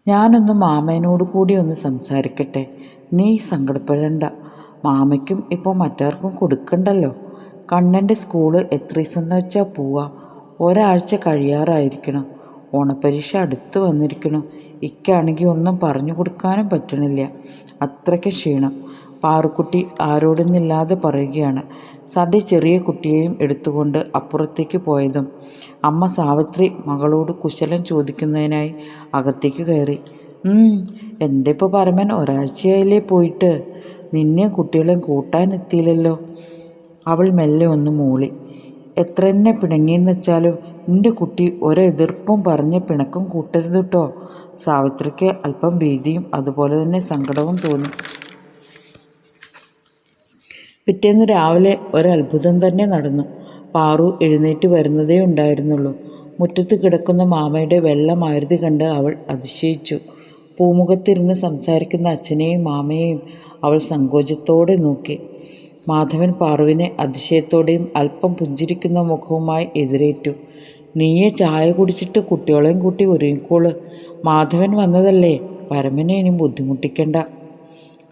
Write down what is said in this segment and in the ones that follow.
ഞാനൊന്ന് മാമേനോട് കൂടി ഒന്ന് സംസാരിക്കട്ടെ. നീ സങ്കടപ്പെടണ്ട. മാമയ്ക്കും ഇപ്പോൾ മറ്റാർക്കും കൊടുക്കണ്ടല്ലോ. കണ്ണൻ്റെ സ്കൂള് എത്ര ദിവസമെന്ന് വെച്ചാൽ പോവാം. ഒരാഴ്ച കഴിയാറായിരിക്കണം. ഓണപ്പരീക്ഷ അടുത്ത് വന്നിരിക്കണം. ഇക്കാണെങ്കിൽ ഒന്നും പറഞ്ഞു കൊടുക്കാനും പറ്റണില്ല. അത്രയ്ക്ക് ക്ഷീണം. പാറുക്കുട്ടി ആരോടൊന്നില്ലാതെ പറയുകയാണ്. സതി ചെറിയ കുട്ടിയെയും എടുത്തുകൊണ്ട് അപ്പുറത്തേക്ക് പോയതും അമ്മ സാവിത്രി മകളോട് കുശലം ചോദിക്കുന്നതിനായി അകത്തേക്ക് കയറി. എൻ്റെ ഇപ്പോൾ പരമൻ ഒരാഴ്ചയായില്ലേ പോയിട്ട്? നിന്നെ കുട്ടികളെയും കൂട്ടാനെത്തിയില്ലല്ലോ. അവൾ മെല്ലെ ഒന്ന് മൂളി. എത്ര തന്നെ പിണങ്ങിയെന്ന് വെച്ചാലും നിൻ്റെ കുട്ടി ഒരെതിർപ്പും പറഞ്ഞ് പിണക്കം കൂട്ടരുത് കേട്ടോ. സാവിത്രിക്ക് അല്പം ഭീതിയും അതുപോലെ തന്നെ സങ്കടവും തോന്നി. പിറ്റേന്ന് രാവിലെ ഒരത്ഭുതം തന്നെ നടന്നു. പാറു എഴുന്നേറ്റ് വരുന്നതേ ഉണ്ടായിരുന്നുള്ളൂ. മുറ്റത്ത് കിടക്കുന്ന മാമയുടെ വെള്ള മാരുതി കണ്ട് അവൾ അതിശയിച്ചു. പൂമുഖത്തിരുന്ന് സംസാരിക്കുന്ന അച്ഛനെയും മാമയെയും അവൾ സങ്കോചത്തോടെ നോക്കി. മാധവൻ പാറുവിനെ അതിശയത്തോടെയും അല്പം പുഞ്ചിരിക്കുന്ന മുഖവുമായി എതിരേറ്റു. നീയെ ചായ കുടിച്ചിട്ട് കുട്ടികളെയും കൂട്ടി ഒരുങ്ങിക്കോള്. മാധവൻ വന്നതല്ലേ, പരമനെ ഇനി ബുദ്ധിമുട്ടിക്കണ്ട.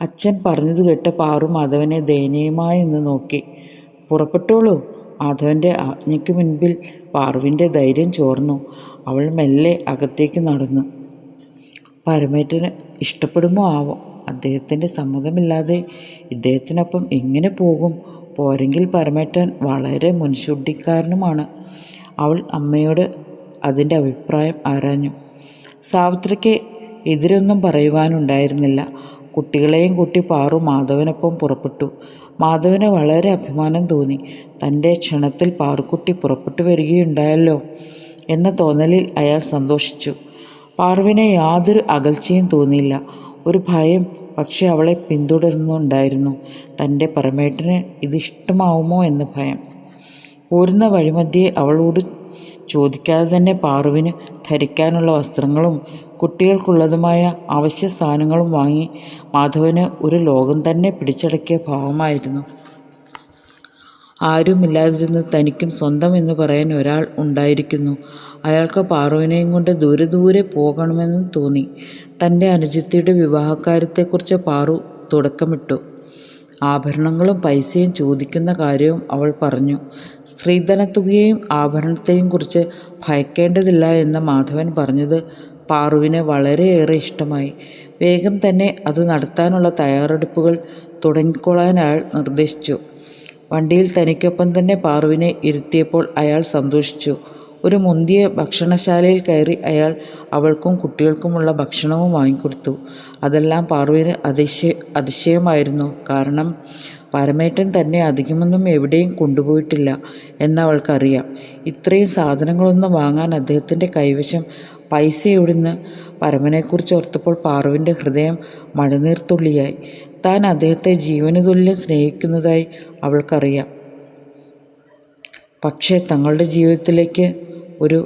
അച്ഛൻ പറഞ്ഞത് കേട്ട് പാറു മാധവനെ ദയനീയമായി ഒന്ന് നോക്കി. പുറപ്പെട്ടോളൂ. മാധവൻ്റെ ആജ്ഞയ്ക്ക് മുൻപിൽ പാറുവിൻ്റെ ധൈര്യം ചോർന്നു. അവൾ മെല്ലെ അകത്തേക്ക് നടന്നു. പരമേട്ടന് ഇഷ്ടപ്പെടുമോ ആവോ? അദ്ദേഹത്തിൻ്റെ സമ്മതമില്ലാതെ ഇദ്ദേഹത്തിനൊപ്പം എങ്ങനെ പോകും? പോരെങ്കിൽ പരമേട്ടൻ വളരെ മുൻശുദ്ധിക്കാരനുമാണ്. അവൾ അമ്മയോട് അതിൻ്റെ അഭിപ്രായം ആരാഞ്ഞു. സാവിത്രിക്ക് എതിരൊന്നും പറയുവാനുണ്ടായിരുന്നില്ല. കുട്ടികളെയും കൂട്ടി പാറു മാധവനൊപ്പം പുറപ്പെട്ടു. മാധവന് വളരെ അഭിമാനം തോന്നി. തൻ്റെ ക്ഷണത്തിൽ പാറുക്കുട്ടി പുറപ്പെട്ടു വരികയുണ്ടായല്ലോ എന്ന തോന്നലിൽ അയാൾ സന്തോഷിച്ചു. പാറുവിനെ യാതൊരു അകൽച്ചയും തോന്നിയില്ല. ഒരു ഭയം പക്ഷെ അവളെ പിന്തുടരുന്നുണ്ടായിരുന്നു. തൻ്റെ പരമേട്ടന് ഇത് ഇഷ്ടമാവുമോ എന്ന ഭയം. പോരുന്ന വഴിമധ്യേ അവളോട് ചോദിക്കാതെ തന്നെ പാറുവിന് ധരിക്കാനുള്ള വസ്ത്രങ്ങളും കുട്ടികൾക്കുള്ളതുമായ അവശ്യ സാധനങ്ങളും വാങ്ങി. മാധവന് ഒരു ലോകം തന്നെ പിടിച്ചടക്കിയ ഭാവമായിരുന്നു. ആരുമില്ലാതിരുന്ന് തനിക്കും സ്വന്തം എന്ന് പറയാൻ ഒരാൾ ഉണ്ടായിരിക്കുന്നു. അയാൾക്ക് പാറുവിനെയും കൊണ്ട് ദൂരെ ദൂരെ പോകണമെന്ന് തോന്നി. തൻ്റെ അനുജത്തിയുടെ വിവാഹക്കാര്യത്തെക്കുറിച്ച് പാറു തുടക്കമിട്ടു. ആഭരണങ്ങളും പൈസയും ചോദിക്കുന്ന കാര്യവും അവൾ പറഞ്ഞു. സ്ത്രീധനത്തുകയും ആഭരണത്തെയും കുറിച്ച് ഭയക്കേണ്ടതില്ല എന്ന് മാധവൻ പറഞ്ഞത് പാറുവിന് വളരെയേറെ ഇഷ്ടമായി. വേഗം തന്നെ അത് നടത്താനുള്ള തയ്യാറെടുപ്പുകൾ തുടങ്ങിക്കൊള്ളാൻ അയാൾ നിർദ്ദേശിച്ചു. വണ്ടിയിൽ തനിക്കൊപ്പം തന്നെ പാറുവിനെ ഇരുത്തിയപ്പോൾ അയാൾ സന്തോഷിച്ചു. ഒരു മുന്തിയ ഭക്ഷണശാലയിൽ കയറി അയാൾ അവൾക്കും കുട്ടികൾക്കുമുള്ള ഭക്ഷണവും വാങ്ങിക്കൊടുത്തു. അതെല്ലാം പാറുവിന് അതിശയമായിരുന്നു. കാരണം പരമേട്ടൻ തന്നെ അധികമൊന്നും എവിടെയും കൊണ്ടുപോയിട്ടില്ല എന്നവൾക്കറിയാം. ഇത്രയും സാധനങ്ങളൊന്നും വാങ്ങാൻ അദ്ദേഹത്തിൻ്റെ കൈവശം പൈസ എവിടുന്ന്? പരമനെക്കുറിച്ച് ഓർത്തപ്പോൾ പാറുവിൻ്റെ ഹൃദയം മഴനീർത്തുള്ളിയായി. താൻ അദ്ദേഹത്തെ ജീവന് തുല്യം സ്നേഹിക്കുന്നതായി അവൾക്കറിയാം. പക്ഷേ തങ്ങളുടെ ജീവിതത്തിലേക്ക് ഒരു